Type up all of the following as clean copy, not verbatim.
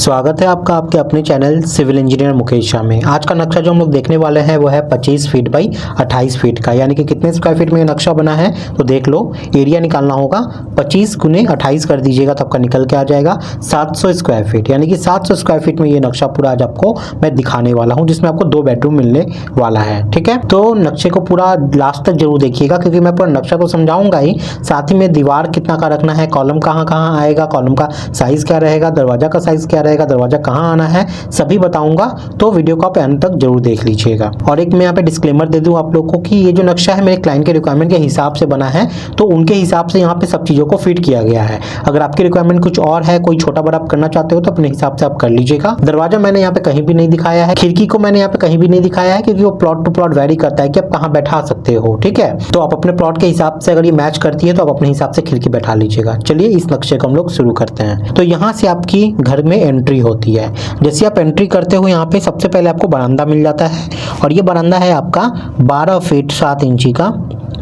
स्वागत है आपका आपके अपने channel civil engineer Mukesh Shah में। आज का नक्शा जो हम लोग देखने वाले हैं वो है 25 फीट बाई 28 फीट का, यानी कि कितने स्क्वायर फीट में ये नक्शा बना है तो देख लो। एरिया निकालना होगा 25 गुने 28 कर दीजिएगा तो आपका निकल के आ जाएगा 700 स्क्वायर फीट, यानी कि 700 स्क्वायर फीट में ये नक्शा पूरा आज आपको मैं दिखाने वाला हूँ, जिसमें आपको 2 बेडरूम मिलने वाला है। ठीक है, तो नक्शे को पूरा लास्ट तक जरूर देखिएगा, क्योंकि मैं पूरा नक्शा तो समझाऊंगा ही, साथ ही में दीवार कितना का रखना है, कॉलम कहाँ कहाँ आएगा, कॉलम का साइज क्या रहेगा, दरवाजा का साइज क्या रहेगा, दरवाजा कहाँ आना है, सभी बताऊंगा। तो वीडियो को आप एंड तक जरूर देख लीजिएगा। और एक मैं यहाँ पे डिस्क्लेमर दे दूं आप लोगों को कि ये जो नक्शा है मेरे क्लाइंट के रिक्वायरमेंट के हिसाब से बना है, तो उनके हिसाब से यहाँ पे सब चीज़ों को फिट किया गया है। अगर आपकी रिक्वायरमेंट कुछ और है, कोई छोटा बड़ा आप करना चाहते हो तो अपने हिसाब से आप कर लीजिएगा। दरवाजा मैंने यहाँ पे कहीं भी नहीं दिखाया है, खिड़की को मैंने यहाँ पे कहीं भी नहीं दिखाया है, क्योंकि वो प्लॉट टू प्लॉट वेरी करता है कि आप कहाँ बैठा सकते हो। ठीक है, तो आप अपने प्लॉट के हिसाब से अगर ये मैच करती है तो आप अपने हिसाब से खिड़की बैठा लीजिएगा। चलिए इस नक्शे को हम लोग शुरू करते हैं। तो यहाँ से आपकी घर में एंट्री होती है। जैसे आप एंट्री करते हो यहाँ पे सबसे पहले आपको बरामदा मिल जाता है, और ये बरामदा है आपका 12 फीट 7 इंची का।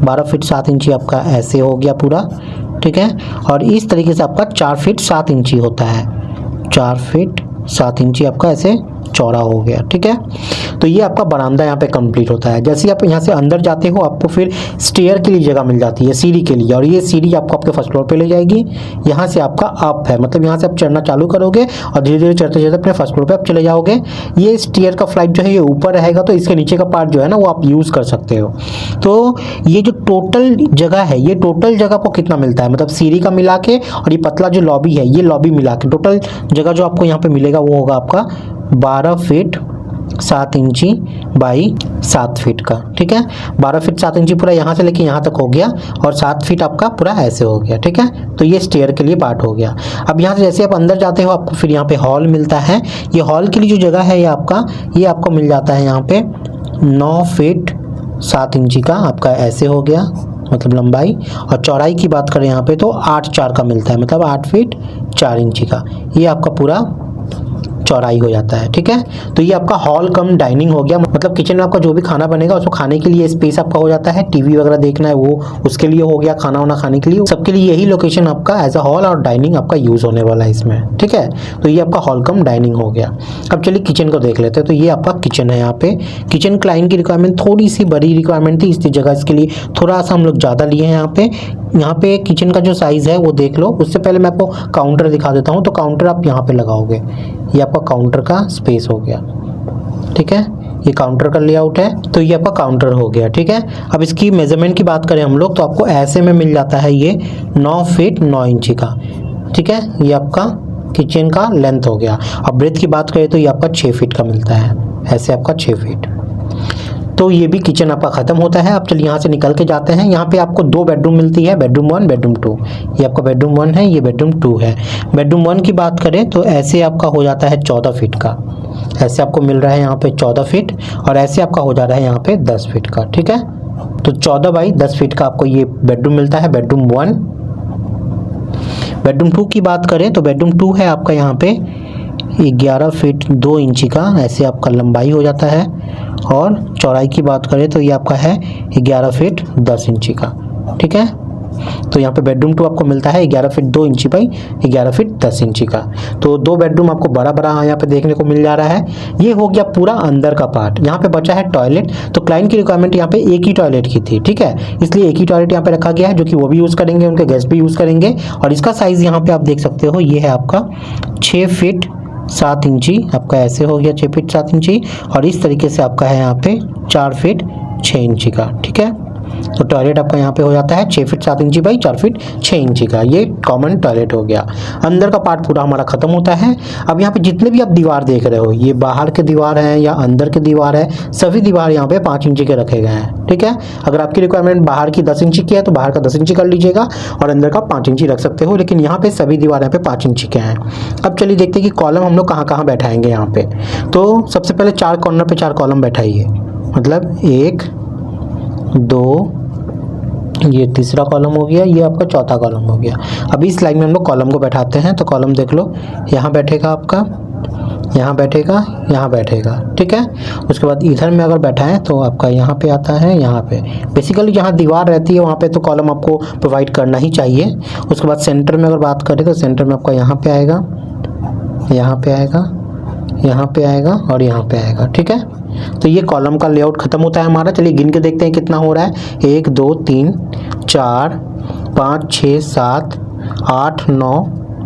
12 फीट 7 इंची आपका ऐसे हो गया पूरा। ठीक है, और इस तरीके से आपका 4 फीट 7 इंची होता है। 4 फीट 7 इंची आपका ऐसे चौड़ा हो गया। ठीक है, तो ये आपका बरामदा यहाँ पे कंप्लीट होता है। जैसे आप यहाँ से अंदर जाते हो आपको फिर स्टेयर के लिए जगह मिल जाती है, सीढ़ी के लिए, और ये सीढ़ी आपको आपके फर्स्ट फ्लोर पे ले जाएगी। यहाँ से आपका अप है, मतलब यहाँ से आप चढ़ना चालू करोगे और धीरे धीरे चढ़ते चढ़ते अपने फर्स्ट फ्लोर पे आप चले जाओगे। ये स्टेयर का फ्लाइट जो है ये ऊपर रहेगा, तो इसके नीचे का पार्ट जो है ना वो आप यूज़ कर सकते हो। तो ये जो टोटल जगह है, ये टोटल जगह आपको कितना मिलता है, मतलब सीढ़ी का मिला के और ये पतला जो लॉबी है, ये लॉबी मिला के टोटल जगह जो आपको यहाँ पे मिलेगा वो होगा आपका 12 फीट 7 इंची बाई 7 फीट का। ठीक है, 12 फीट 7 इंची पूरा यहाँ से लेके यहाँ तक हो गया, और 7 फीट आपका पूरा ऐसे हो गया। ठीक है, तो ये स्टेयर के लिए पार्ट हो गया। अब यहाँ से जैसे आप अंदर जाते हो आपको फिर यहाँ पे हॉल मिलता है। ये हॉल के लिए जो जगह है ये आपको मिल जाता है यहाँ पे 9 फीट 7 इंची का, आपका ऐसे हो गया, मतलब लंबाई। और चौड़ाई की बात करें यहाँ पे तो 8/4 का मिलता है, मतलब 8 फीट 4 इंची का ये आपका पूरा चौड़ाई हो जाता है। ठीक है, तो ये आपका हॉल कम डाइनिंग हो गया, मतलब किचन में आपका जो भी खाना बनेगा उसको खाने के लिए स्पेस आपका हो जाता है। टीवी वगैरह देखना है वो उसके लिए हो गया, खाना वाना खाने के लिए सबके लिए यही लोकेशन आपका एज अ हॉल और डाइनिंग आपका यूज होने वाला है इसमें। ठीक है, तो ये आपका हॉल कम डाइनिंग हो गया। अब चलिए किचन को देख लेते हैं। तो ये आपका किचन है। यहाँ पे किचन क्लाइंट की रिक्वायरमेंट थोड़ी सी बड़ी रिक्वायरमेंट थी, इसकी जगह इसके लिए थोड़ा सा हम लोग ज़्यादा लिए हैं। यहाँ पे किचन का जो साइज़ है वो देख लो। उससे पहले मैं आपको काउंटर दिखा देता हूँ। तो काउंटर आप यहाँ पे लगाओगे, ये आपका काउंटर का स्पेस हो गया। ठीक है, ये काउंटर का लेआउट है, तो ये आपका काउंटर हो गया। ठीक है, अब इसकी मेजरमेंट की बात करें हम लोग तो आपको ऐसे में मिल जाता है ये 9 फीट 9 इंची का। ठीक है, ये आपका किचन का लेंथ हो गया। अब ब्रेथ की बात करें तो ये आपका 6 फीट का मिलता है, ऐसे आपका 6 फीट। तो ये भी किचन आपका ख़त्म होता है। अब चलिए यहाँ से निकल के जाते हैं। यहाँ पे आपको 2 बेडरूम मिलती है, बेडरूम 1 बेडरूम 2। ये आपका बेडरूम 1 है, ये बेडरूम 2 है। बेडरूम 1 की बात करें तो ऐसे आपका हो जाता है 14 फीट का, ऐसे आपको मिल रहा है यहाँ पे 14 फीट, और ऐसे आपका हो जा रहा है यहाँ पे 10 फीट का। ठीक है, तो 14 बाई 10 फीट का आपको ये बेडरूम मिलता है, बेडरूम 1। बेडरूम 2 की बात करें तो बेडरूम 2 है आपका यहाँ पे 11 फीट 2 इंची का, ऐसे आपका लंबाई हो जाता है। और चौड़ाई की बात करें तो ये आपका है 11 फीट 10 इंची का। ठीक है, तो यहाँ पे बेडरूम 2 आपको मिलता है 11 फीट 2 इंची बाई 11 फीट 10 इंची का। तो 2 बेडरूम आपको बड़ा बड़ा यहाँ पे देखने को मिल जा रहा है। ये हो गया पूरा अंदर का पार्ट। यहाँ पे बचा है टॉयलेट। तो क्लाइंट की रिक्वायरमेंट यहाँ पे एक ही टॉयलेट की थी। ठीक है, इसलिए एक ही टॉयलेट यहाँ पे रखा गया है, जो कि वो भी यूज़ करेंगे, उनके गेस्ट भी यूज़ करेंगे। और इसका साइज़ यहाँ पे आप देख सकते हो, ये है आपका 6 फीट 7 इंची, आपका ऐसे हो गया 6 फीट 7 इंची। और इस तरीके से आपका है यहाँ पे 4 फीट 6 इंची का। ठीक है, तो टॉयलेट आपका यहाँ पे हो जाता है 6 फीट 7 इंची बाई 4 फीट 6 इंची का। ये कॉमन टॉयलेट हो गया। अंदर का पार्ट पूरा हमारा खत्म होता है। अब यहाँ पे जितने भी आप दीवार देख रहे हो, ये बाहर के दीवार हैं या अंदर के दीवार है, सभी दीवार यहाँ पे 5 इंची के रखे गए हैं। ठीक है, अगर आपकी रिक्वायरमेंट बाहर की 10 इंची की है तो बाहर का 10 इंची कर लीजिएगा, और अंदर का 5 इंची रख सकते हो, लेकिन यहाँ पे सभी दीवार यहाँ पे 5 इंची के हैं। अब चलिए देखते हैं कि कॉलम हम लोग कहाँ कहाँ बैठाएंगे यहाँ पे। तो सबसे पहले 4 कॉर्नर पे 4 कॉलम बैठाइए, मतलब 1 2, ये तीसरा कॉलम हो गया, ये आपका चौथा कॉलम हो गया। अभी इस लाइन में हम लोग कॉलम को बैठाते हैं। तो कॉलम देख लो, यहाँ बैठेगा आपका, यहाँ बैठेगा, यहाँ बैठेगा। ठीक है, उसके बाद इधर में अगर बैठाएं तो आपका यहाँ पे आता है, यहाँ पे बेसिकली जहाँ दीवार रहती है वहाँ पे तो कॉलम आपको प्रोवाइड करना ही चाहिए। उसके बाद सेंटर में अगर बात करें तो सेंटर में आपका यहाँ पे आएगा, यहाँ पे आएगा, यहाँ पे आएगा और यहाँ पे आएगा। ठीक है, तो ये कॉलम का लेआउट खत्म होता है हमारा। चलिए गिन के देखते हैं कितना हो रहा है। 1 2 3 4 5 6 7 8 9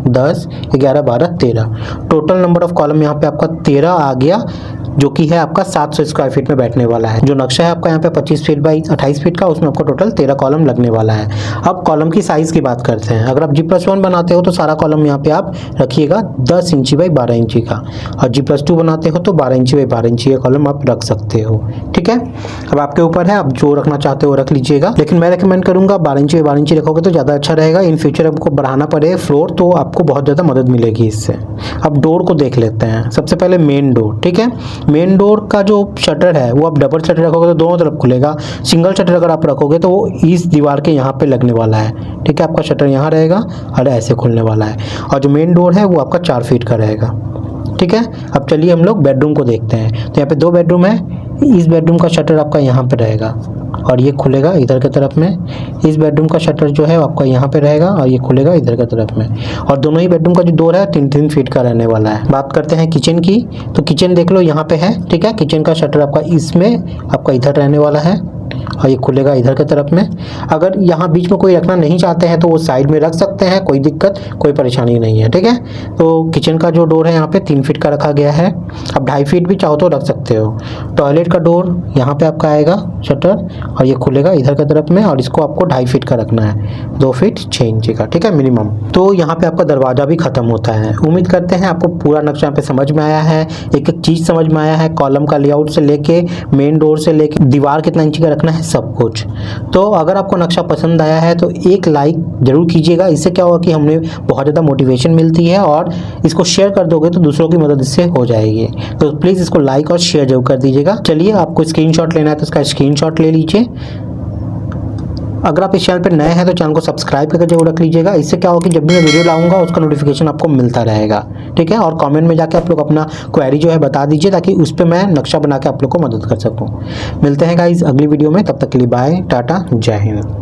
10 11 12 13। टोटल नंबर ऑफ कॉलम यहाँ पे आपका 13 आ गया, जो कि है आपका 700 स्क्वायर फीट में बैठने वाला है। जो नक्शा है आपका यहाँ पे 25 फीट बाई 28 फीट का, उसमें आपको टोटल 13 कॉलम लगने वाला है। अब कॉलम की साइज की बात करते हैं। अगर आप G+1 बनाते हो तो सारा कॉलम यहाँ पे आप रखिएगा 10 इंची बाई 12 इंची का, और G+2 बनाते हो तो 12 इंची बाई 12 इंची का कॉलम आप रख सकते हो। ठीक है, अब आपके ऊपर है, आप जो रखना चाहते हो रख लीजिएगा, लेकिन मैं रिकमेंड करूंगा 12 इंची बाई 12 इंची रखोगे तो ज़्यादा अच्छा रहेगा। इन फ्यूचर आपको बढ़ाना पड़े फ्लोर तो आपको बहुत ज़्यादा मदद मिलेगी इससे। अब डोर को देख लेते हैं। सबसे पहले मेन डोर। ठीक है, मेन डोर का जो शटर है वो आप डबल शटर रखोगे तो दोनों तरफ खुलेगा। सिंगल शटर अगर आप रखोगे तो वो इस दीवार के यहाँ पे लगने वाला है। ठीक है, आपका शटर यहाँ रहेगा और ऐसे खुलने वाला है, और जो मेन डोर है वो आपका 4 फीट का रहेगा। ठीक है, अब चलिए हम लोग बेडरूम को देखते हैं। तो यहाँ पे 2 बेडरूम है। इस बेडरूम का शटर आपका यहाँ पे रहेगा और ये खुलेगा इधर की तरफ में। इस बेडरूम का शटर जो है आपका यहाँ पे रहेगा और ये खुलेगा इधर की तरफ में। और दोनों ही बेडरूम का जो डोर है 3-3 फीट का रहने वाला है। बात करते हैं किचन की, तो किचन देख लो यहाँ पे है। ठीक है, किचन का शटर आपका इसमें आपका इधर रहने वाला है और ये खुलेगा इधर की तरफ में। अगर यहाँ बीच में कोई रखना नहीं चाहते हैं तो वो साइड में रख सकते हैं, कोई दिक्कत कोई परेशानी नहीं है। ठीक है, तो किचन का जो डोर है यहाँ पे 3 फीट का रखा गया है। अब 2.5 फीट भी चाहो तो रख सकते हो। टॉयलेट का डोर यहाँ पे आपका आएगा शटर और ये खुलेगा इधर की तरफ में, और इसको आपको 2.5 फीट का रखना है, 2 फीट 6 इंची का। ठीक है, मिनिमम। तो यहाँ पे आपका दरवाजा भी खत्म होता है। उम्मीद करते हैं आपको पूरा नक्शा यहाँ पे समझ में आया है, एक एक चीज़ समझ में आया है, कॉलम का लेआउट से लेके मेन डोर से लेके दीवार कितना इंची का रखना है, सब कुछ। तो अगर आपको नक्शा पसंद आया है तो एक लाइक जरूर कीजिएगा। इससे क्या होगा कि हमें बहुत ज़्यादा मोटिवेशन मिलती है, और इसको शेयर कर दोगे तो दूसरों की मदद इससे हो जाएगी। तो प्लीज़ इसको लाइक और शेयर जरूर कर दीजिएगा। चलिए, आपको स्क्रीनशॉट लेना है तो इसका स्क्रीनशॉट ले लीजिए। अगर आप इस चैनल पर नए हैं तो चैनल को सब्सक्राइब करके जरूर रख लीजिएगा। इससे क्या होगा कि जब भी मैं वीडियो लाऊंगा उसका नोटिफिकेशन आपको मिलता रहेगा। ठीक है, और कमेंट में जाके आप लोग अपना क्वेरी जो है बता दीजिए, ताकि उस पर मैं नक्शा बना के आप लोग को मदद कर सकूं। मिलते हैं गाइस अगली वीडियो में, तब तक के लिए बाय, टाटा, जय हिंद।